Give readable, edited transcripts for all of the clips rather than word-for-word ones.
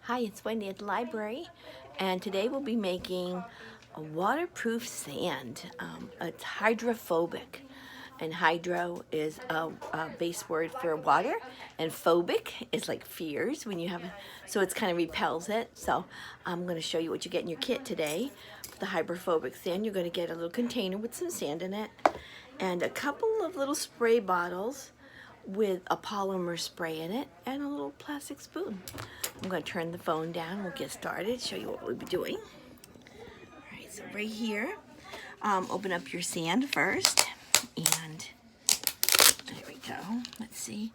Hi, it's Wendy at the library, and today we'll be making a waterproof sand. It's hydrophobic, and hydro is a base word for water, and phobic is like fears when you have, so it's kind of repels it. So I'm going to show you what you get in your kit today. The hydrophobic sand, you're going to get a little container with some sand in it, and a couple of little spray bottles with a polymer spray in it and a little plastic spoon. I'm going to turn the phone down. We'll get started, show you what we'll be doing. All right, so right here, open up your sand first, and there we go. Let's see.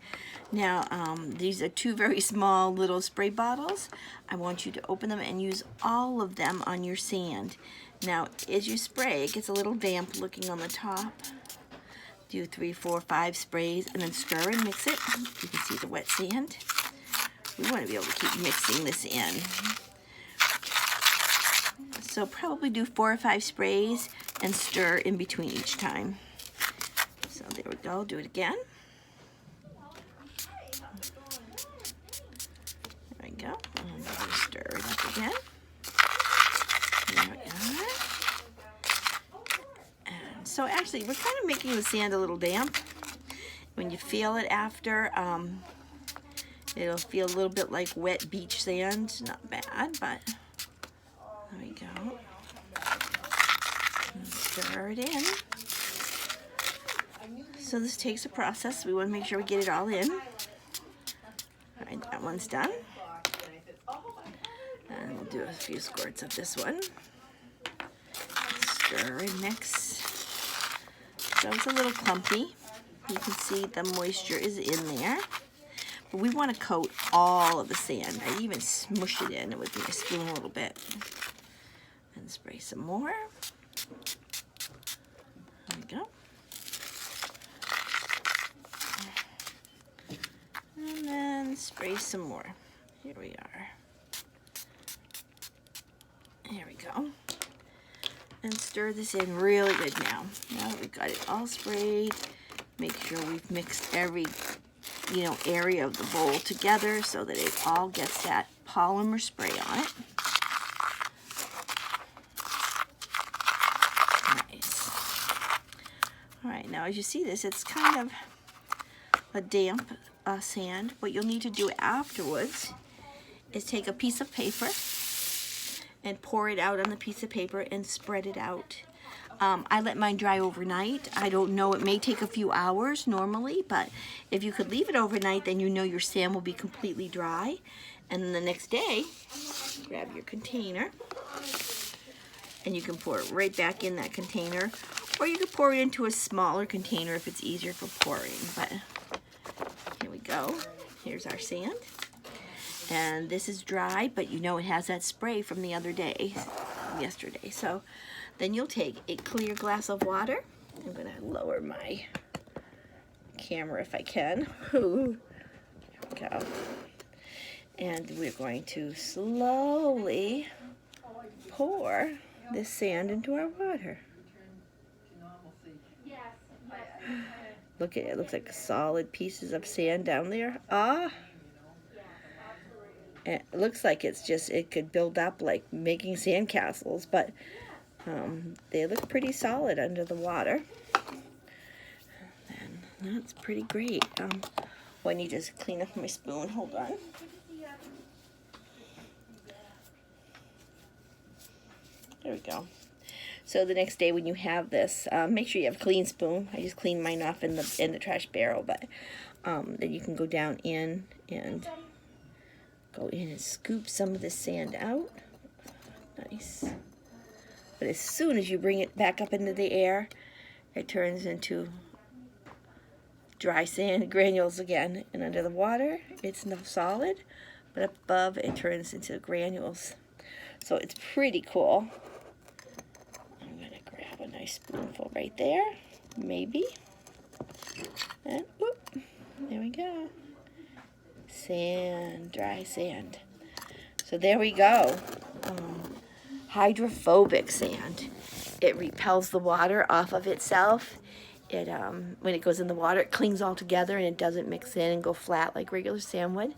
Now, these are two very small little spray bottles. I want you to open them and use all of them on your sand. Now, as you spray, it gets a little damp looking on the top. Do 3, 4, 5 sprays and then stir and mix it. You can see the wet sand. We want to be able to keep mixing this in. So probably do 4 or 5 sprays and stir in between each time. So there we go. Do it again. There we go. And we'll stir it up again. There we are. So actually, we're kind of making the sand a little damp. When you feel it after, it'll feel a little bit like wet beach sand. Not bad, but there we go. And stir it in. So this takes a process. We want to make sure we get it all in. All right, that one's done. And we'll do a few squirts of this one. Stir and mix. So it's a little clumpy. You can see the moisture is in there. But we want to coat all of the sand. I even smushed it in with my spoon a little bit. And spray some more. There we go. And then spray some more. Here we are. There we go. And stir this in really good now. Now that we've got it all sprayed, make sure we've mixed every, area of the bowl together so that it all gets that polymer spray on it. Nice. All right, now as you see this, it's kind of a damp sand. What you'll need to do afterwards is take a piece of paper and pour it out on the piece of paper and spread it out. I let mine dry overnight. I don't know, it may take a few hours normally, but if you could leave it overnight, then you know your sand will be completely dry. And then the next day, grab your container, and you can pour it right back in that container, or you can pour it into a smaller container if it's easier for pouring. But here we go. Here's our sand. And this is dry, but you know it has that spray from the other day, yesterday. So then you'll take a clear glass of water. I'm going to lower my camera if I can. There we go. And we're going to slowly pour this sand into our water. Look at it. It looks like solid pieces of sand down there. It looks like it could build up like making sandcastles, but they look pretty solid under the water. And that's pretty great. I need to just clean up my spoon. Hold on. There we go. So the next day when you have this, make sure you have a clean spoon. I just cleaned mine off in the trash barrel, but then you can go down in and go in and scoop some of the sand out. Nice. But as soon as you bring it back up into the air, it turns into dry sand granules again. And under the water, it's no solid, but above it turns into granules. So it's pretty cool. I'm going to grab a nice spoonful right there, maybe. And whoop, there we go. Sand, dry sand. So there we go. Hydrophobic sand. It repels the water off of itself. It when it goes in the water, it clings all together and it doesn't mix in and go flat like regular sand would.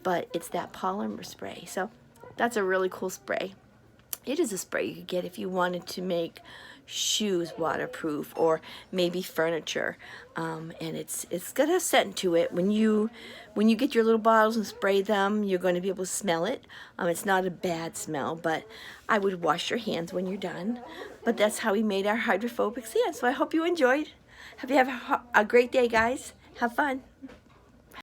but it's that polymer spray. So that's a really cool spray. It is a spray you could get if you wanted to make shoes waterproof, or maybe furniture. And it's got a scent to it. When you get your little bottles and spray them, you're going to be able to smell it. It's not a bad smell, but I would wash your hands when you're done. But that's how we made our hydrophobic sand. So I hope you enjoyed. Hope you have a great day, guys. Have fun.